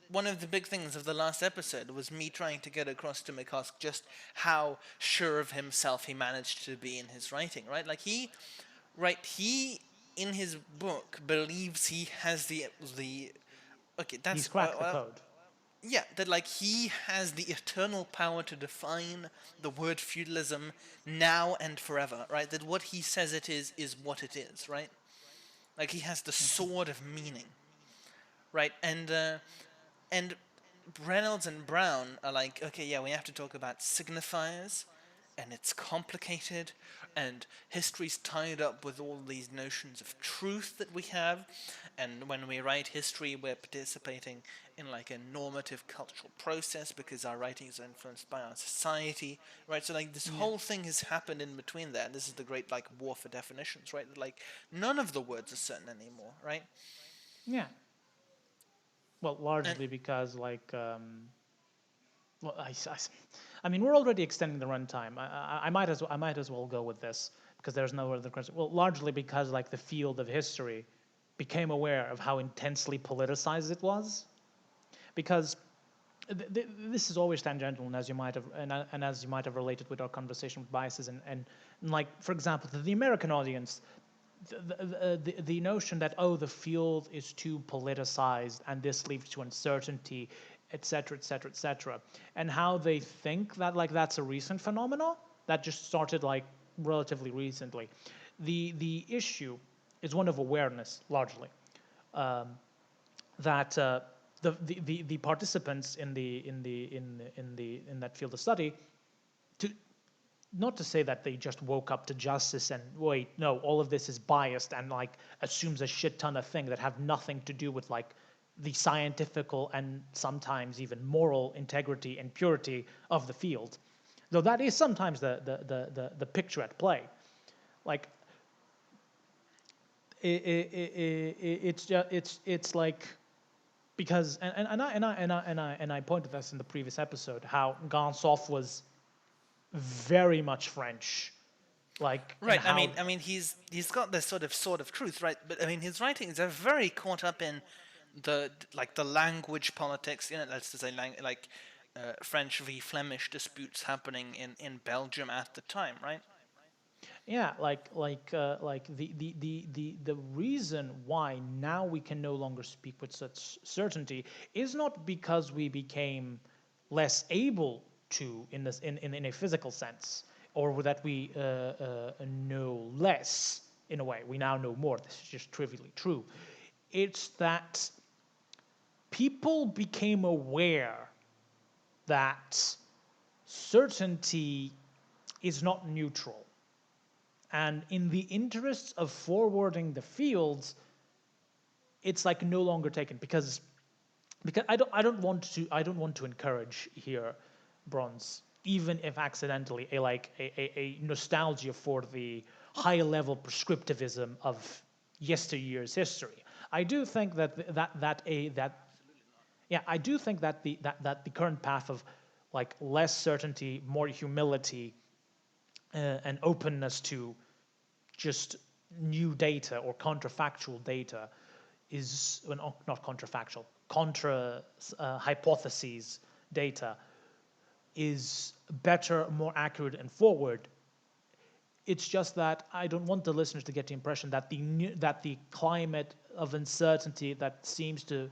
one of the big things of the last episode was me trying to get across to Mkoqsc just how sure of himself he managed to be in his writing, right? Like he in his book believes he has the okay, that's He's cracked the code. Yeah, that like he has the eternal power to define the word feudalism now and forever, right? That what he says it is what it is, right? Like he has the sword of meaning, right? And Reynolds and Brown are like, okay, yeah, we have to talk about signifiers, and it's complicated, and history's tied up with all these notions of truth that we have, and when we write history, we're participating in like a normative cultural process because our writings are influenced by our society, right? So like this whole thing has happened in between there, and this is the great like war for definitions, right? Like none of the words are certain anymore, right? Yeah. Well, largely because like well, I mean, we're already extending the runtime. I might as well go with this because there's no other question. Well, largely because like the field of history became aware of how intensely politicized it was, because this is always tangential, and as you might have and as you might have related with our conversation with biases and like for example to the American audience, the notion that the field is too politicized and this leads to uncertainty, etc., etc., etc., and how they think that like that's a recent phenomenon that just started like relatively recently. The issue is one of awareness largely. That the participants in that field of study, to not to say that they just woke up to justice and wait, no, all of this is biased and like assumes a shit ton of things that have nothing to do with like the scientifical and sometimes even moral integrity and purity of the field, though that is sometimes the picture at play. Like it's like, because I pointed this in the previous episode how Gansoff was very much French, like Right. I mean, he's got this sort of truth, right? But I mean, his writings are very caught up in the language politics. You know, let's just say French v Flemish disputes happening in Belgium at the time, right? Yeah, like the reason why now we can no longer speak with such certainty is not because we became less able to in a physical sense, or that we know less in a way. We now know more. This is just trivially true. It's that people became aware that certainty is not neutral. And in the interests of forwarding the fields, it's like no longer taken because I don't want to encourage here, Bronze, even if accidentally, a nostalgia for the high level prescriptivism of yesteryear's history. I do think I do think that the current path of like less certainty, more humility, and openness to just new data or contrafactual data is, well, not contrafactual, contra hypotheses data is better, more accurate, and forward. It's just that I don't want the listeners to get the impression that the climate of uncertainty that seems to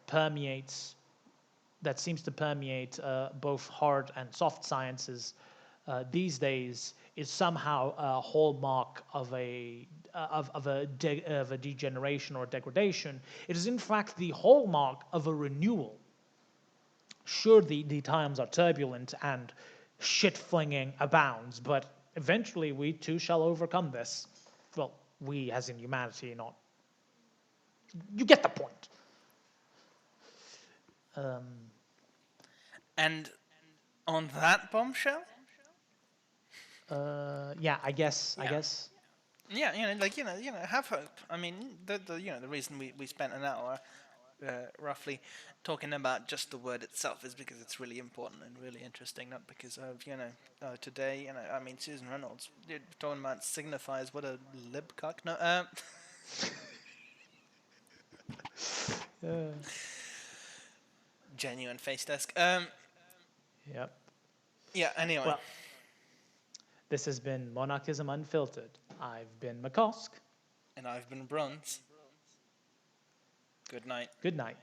permeate both hard and soft sciences these days is somehow a hallmark of a degeneration or degradation. It is in fact the hallmark of a renewal. Sure, the times are turbulent and shit flinging abounds, but eventually we too shall overcome this. Well, we as in humanity, not. You get the point. And on that bombshell. Yeah, I guess. Yeah, have hope. I mean, the reason we spent an hour roughly talking about just the word itself is because it's really important and really interesting, not because of today. I mean, Susan Reynolds talking about signifies what a libcuck. No, genuine face desk. Yep. Yeah. Anyway. Well, this has been Monarchism Unfiltered. I've been Mkoqsc. And I've been Bronze. Good night. Good night.